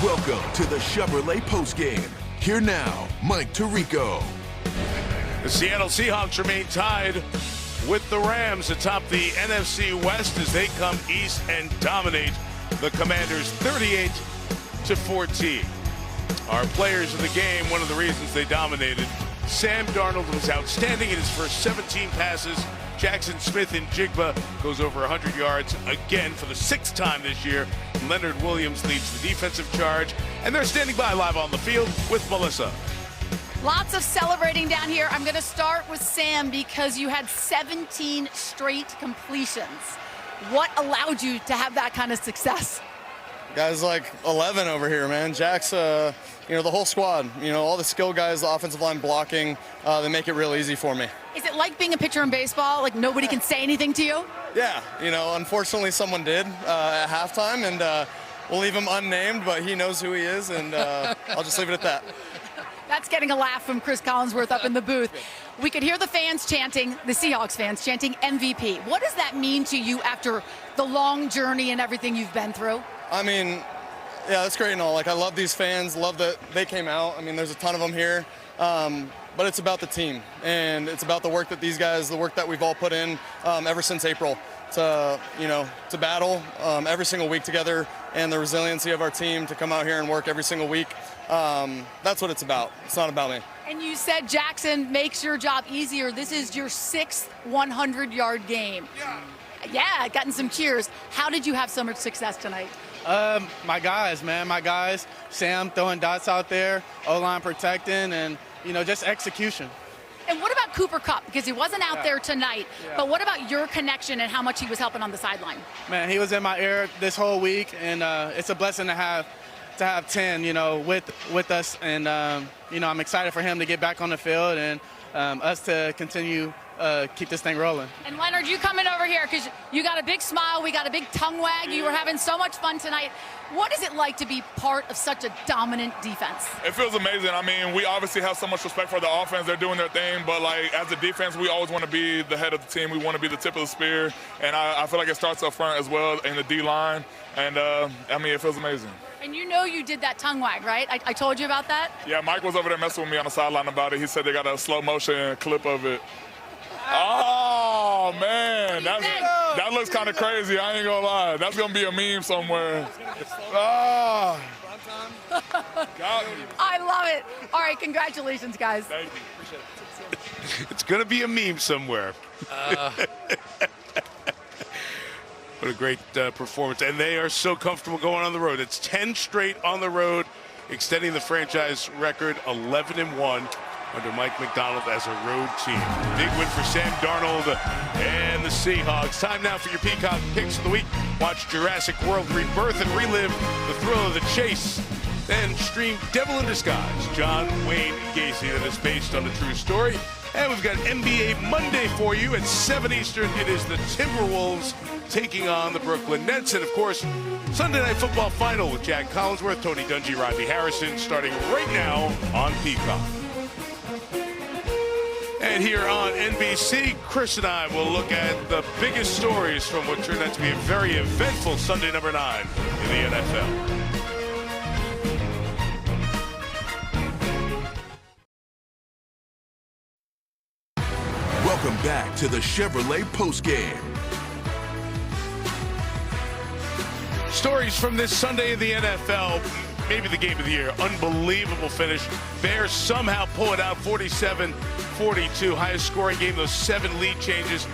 Welcome to the Chevrolet Postgame. Here now, Mike Tirico. The Seattle Seahawks remain tied with the Rams atop the NFC West as they come east and dominate the Commanders 38-14. Our players of the game, one of the reasons they dominated, Sam Darnold was outstanding in his first 17 passes. Jackson Smith-Njigba goes over 100 yards again for the 6th time this year. Leonard Williams leads the defensive charge, and they're standing by live on the field with Melissa. Lots of celebrating down here. I'm going to start with Sam because you had 17 straight completions. What allowed you to have that kind of success? Guys like 11 over here, man. Jack's, the whole squad, all the skill guys, the offensive line blocking, they make it real easy for me. Is it like being a pitcher in baseball, like nobody can say anything to you? Yeah, unfortunately someone did at halftime, and we'll leave him unnamed, but he knows who he is, and I'll just leave it at that. That's getting a laugh from Chris Collinsworth up in the booth. We could hear the fans chanting, the Seahawks fans chanting MVP. What does that mean to you after the long journey and everything you've been through? I mean, yeah, that's great and all. Like, I love these fans, love that they came out. I mean, there's a ton of them here. But it's about the team, and it's about the work that these guys, the work that we've all put in ever since April to battle every single week together, and the resiliency of our team to come out here and work every single week. That's what it's about. It's not about me. And you said Jackson makes your job easier. This is your 6th 100-yard game. Yeah, gotten some cheers. How did you have so much success tonight? My guys, man, my guys. Sam throwing dots out there, O-line protecting, and, just execution. And what about Cooper Kupp? Because he wasn't out there tonight, but what about your connection and how much he was helping on the sideline? Man, he was in my ear this whole week, and it's a blessing to have 10, with us. And, I'm excited for him to get back on the field and us to continue keep this thing rolling. And Leonard, you coming over here because you got a big smile, we got a big tongue wag, you were having so much fun tonight. What is it like to be part of such a dominant defense? It feels amazing. I mean, we obviously have so much respect for the offense. They're doing their thing, but like as a defense, we always want to be the head of the team. We want to be the tip of the spear, and I feel like it starts up front as well in the D-line, and it feels amazing. And you did that tongue wag, right? I told you about that? Yeah, Mike was over there messing with me on the sideline about it. He said they got a slow motion clip of it. Oh, man, that looks kind of crazy. I ain't gonna lie. That's gonna be a meme somewhere. Oh. I love it. All right, congratulations, guys. Thank you. Appreciate it. It's going to be a meme somewhere. What a great performance. And they are so comfortable going on the road. It's 10 straight on the road, extending the franchise record 11-1. Under Mike McDonald as a road team. Big win for Sam Darnold and the Seahawks. Time now for your Peacock Picks of the Week. Watch Jurassic World Rebirth and relive the thrill of the chase. Then stream Devil in Disguise, John Wayne Gacy, that is based on a true story. And we've got NBA Monday for you at 7 Eastern. It is the Timberwolves taking on the Brooklyn Nets. And, of course, Sunday Night Football Final with Jack Collinsworth, Tony Dungy, Rodney Harrison, starting right now on Peacock. And here on NBC, Chris and I will look at the biggest stories from what turned out to be a very eventful Sunday number 9 in the NFL. Welcome back to the Chevrolet Postgame. Stories from this Sunday in the NFL, maybe the game of the year. Unbelievable finish. Bears somehow pull it out 47-42. Highest scoring game, those 7 lead changes.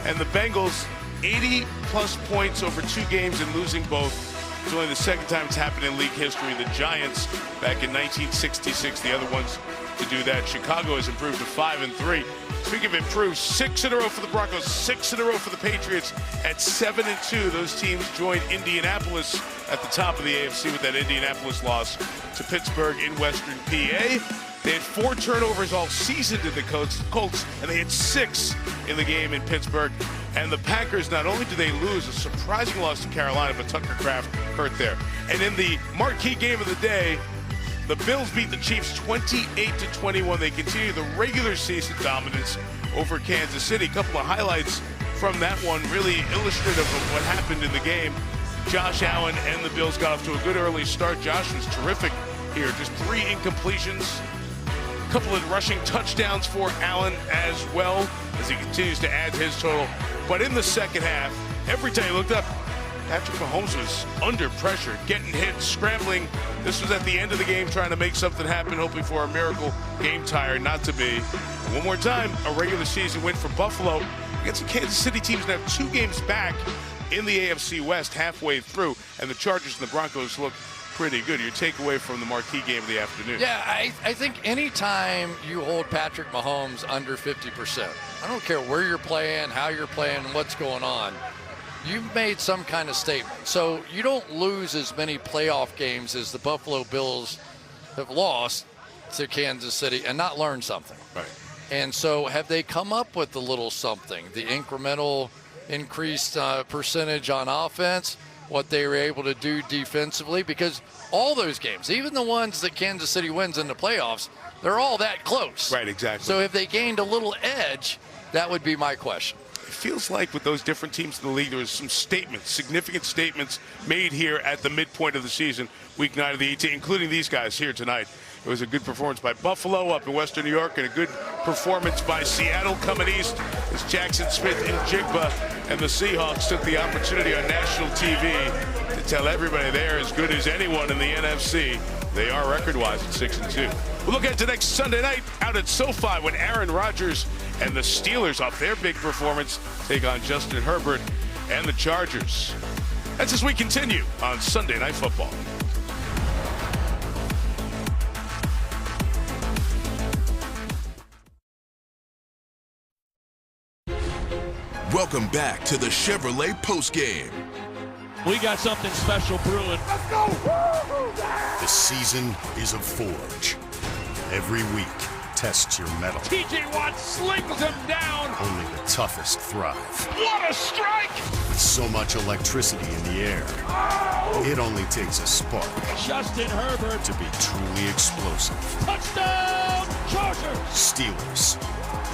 And the Bengals, 80-plus points over 2 games and losing both. It's only the 2nd time it's happened in league history. The Giants back in 1966, the other ones to do that. Chicago has improved to 5-3. Speaking of improved, 6 in a row for the Broncos, 6 in a row for the Patriots at 7-2. Those teams joined Indianapolis at the top of the AFC with that Indianapolis loss to Pittsburgh in Western PA. They had 4 turnovers all season to the Colts, and they had 6 in the game in Pittsburgh. And the Packers, not only do they lose, a surprising loss to Carolina, but Tucker Kraft hurt there. And in the marquee game of the day, the Bills beat the Chiefs 28-21. They continue the regular season dominance over Kansas City. A couple of highlights from that one, really illustrative of what happened in the game. Josh Allen and the Bills got off to a good early start. Josh was terrific here. Just 3 incompletions. A couple of rushing touchdowns for Allen as well as he continues to add to his total. But in the second half, every time you looked up, Patrick Mahomes was under pressure, getting hit, scrambling. This was at the end of the game, trying to make something happen, hoping for a miracle. Game tired, not to be. And one more time, a regular season win for Buffalo against the Kansas City teams now 2 games back in the AFC West halfway through. And the Chargers and the Broncos look pretty good. Your takeaway from the marquee game of the afternoon. Yeah, I think anytime you hold Patrick Mahomes under 50%, I don't care where you're playing, how you're playing, what's going on, you've made some kind of statement. So you don't lose as many playoff games as the Buffalo Bills have lost to Kansas City and not learned something. Right. And so have they come up with a little something, the incremental increased percentage on offense, what they were able to do defensively? Because all those games, even the ones that Kansas City wins in the playoffs, they're all that close. Right, exactly. So if they gained a little edge, that would be my question. It feels like with those different teams in the league, there was some statements, significant statements made here at the midpoint of the season, week 9 of the 18, including these guys here tonight. It was a good performance by Buffalo up in Western New York and a good performance by Seattle coming east as Jackson Smith and Jigba and the Seahawks took the opportunity on national TV to tell everybody they're as good as anyone in the NFC. They are record-wise at 6-2. We'll look ahead to next Sunday night out at SoFi when Aaron Rodgers and the Steelers, off their big performance, take on Justin Herbert and the Chargers. That's as we continue on Sunday Night Football. Welcome back to the Chevrolet Postgame. We got something special brewing. Let's go! The season is a forge. Every week, tests your mettle. TJ Watt slings him down. Only the toughest thrive. What a strike! With so much electricity in the air, it only takes a spark Justin Herbert to be truly explosive. Touchdown, Chargers! Steelers,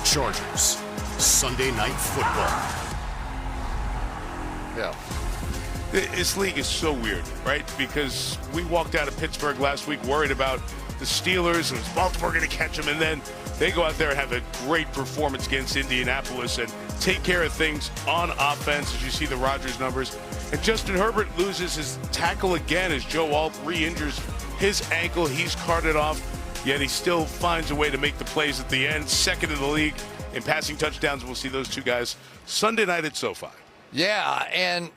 Chargers, Sunday Night Football. Yeah. This league is so weird, right? Because we walked out of Pittsburgh last week worried about the Steelers and is Baltimore going to catch them, and then they go out there and have a great performance against Indianapolis and take care of things on offense as you see the Rodgers numbers. And Justin Herbert loses his tackle again as Joe Alt re-injures his ankle. He's carted off, yet he still finds a way to make the plays at the end. Second in the league in passing touchdowns. We'll see those two guys Sunday night at SoFi. Yeah, and,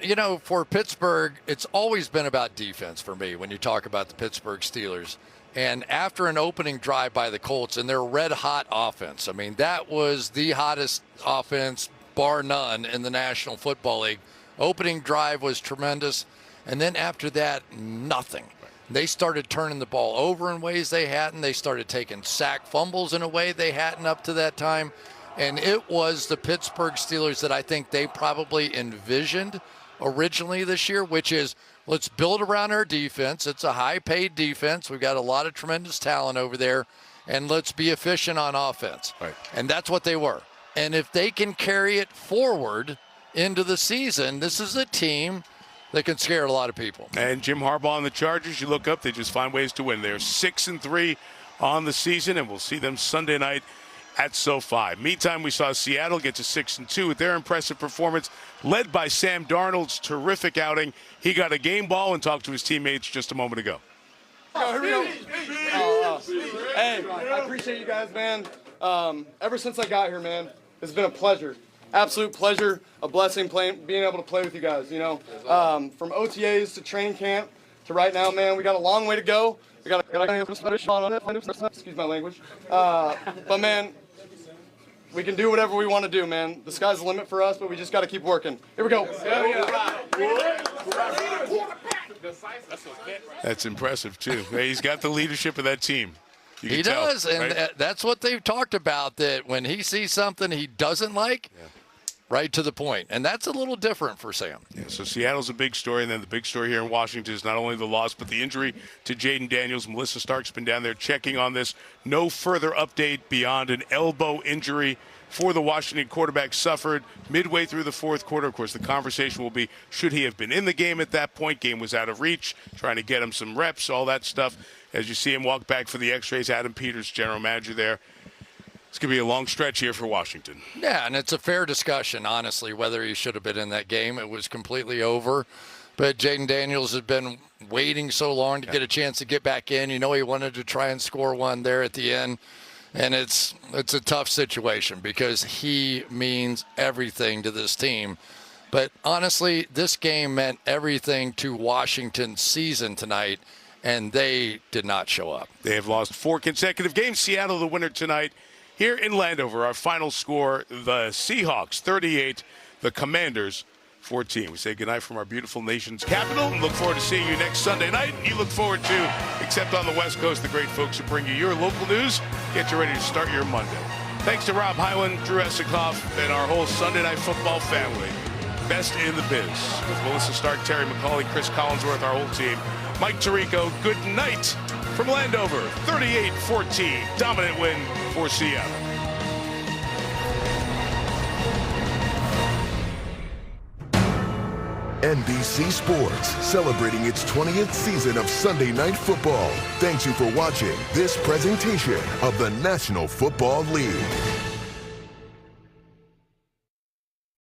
for Pittsburgh, it's always been about defense for me when you talk about the Pittsburgh Steelers. And after an opening drive by the Colts and their red-hot offense, I mean, that was the hottest offense, bar none, in the National Football League. Opening drive was tremendous. And then after that, nothing. They started turning the ball over in ways they hadn't. They started taking sack fumbles in a way they hadn't up to that time. And it was the Pittsburgh Steelers that I think they probably envisioned originally this year, which is, let's build around our defense. It's a high-paid defense. We've got a lot of tremendous talent over there, and let's be efficient on offense. Right. And that's what they were. And if they can carry it forward into the season, this is a team that can scare a lot of people. And Jim Harbaugh and the Chargers, you look up, they just find ways to win. They're 6-3 on the season, and we'll see them Sunday night at SoFi. Meantime, we saw Seattle get to 6-2 with their impressive performance, led by Sam Darnold's terrific outing. He got a game ball and talked to his teammates just a moment ago. Here we go. Hey, I appreciate you guys, man. Ever since I got here, man, it's been a pleasure. Absolute pleasure, a blessing being able to play with you guys, From OTAs to training camp to right now, man, we got a long way to go. We got excuse my language. But, man, we can do whatever we want to do, man. The sky's the limit for us, but we just got to keep working. Here we go. That's impressive, too. He's got the leadership of that team. He does, and that's what they've talked about, that when he sees something he doesn't like, right to the point. And that's a little different for Sam. Yeah, so Seattle's a big story, and then the big story here in Washington is not only the loss, but the injury to Jaden Daniels. Melissa Stark's been down there checking on this. No further update beyond an elbow injury for the Washington quarterback suffered midway through the fourth quarter. Of course, the conversation will be, should he have been in the game at that point? Game was out of reach, trying to get him some reps, all that stuff. As you see him walk back for the x-rays, Adam Peters, general manager there. It's going to be a long stretch here for Washington. Yeah, and it's a fair discussion, honestly, whether he should have been in that game. It was completely over. But Jaden Daniels had been waiting so long to get a chance to get back in. You know, he wanted to try and score one there at the end. And it's a tough situation because he means everything to this team. But honestly, this game meant everything to Washington's season tonight, and they did not show up. They have lost 4 consecutive games. Seattle the winner tonight. Here in Landover, our final score, the Seahawks 38, the Commanders 14. We say goodnight from our beautiful nation's capital and look forward to seeing you next Sunday night. You look forward to, except on the West Coast, the great folks who bring you your local news, get you ready to start your Monday. Thanks to Rob Hyland, Drew Esikoff, and our whole Sunday Night Football family. Best in the biz. With Melissa Stark, Terry McCauley, Chris Collinsworth, our whole team. Mike Tirico, good night from Landover. 38-14, dominant win for Seattle. NBC Sports, celebrating its 20th season of Sunday Night Football. Thanks you for watching this presentation of the National Football League.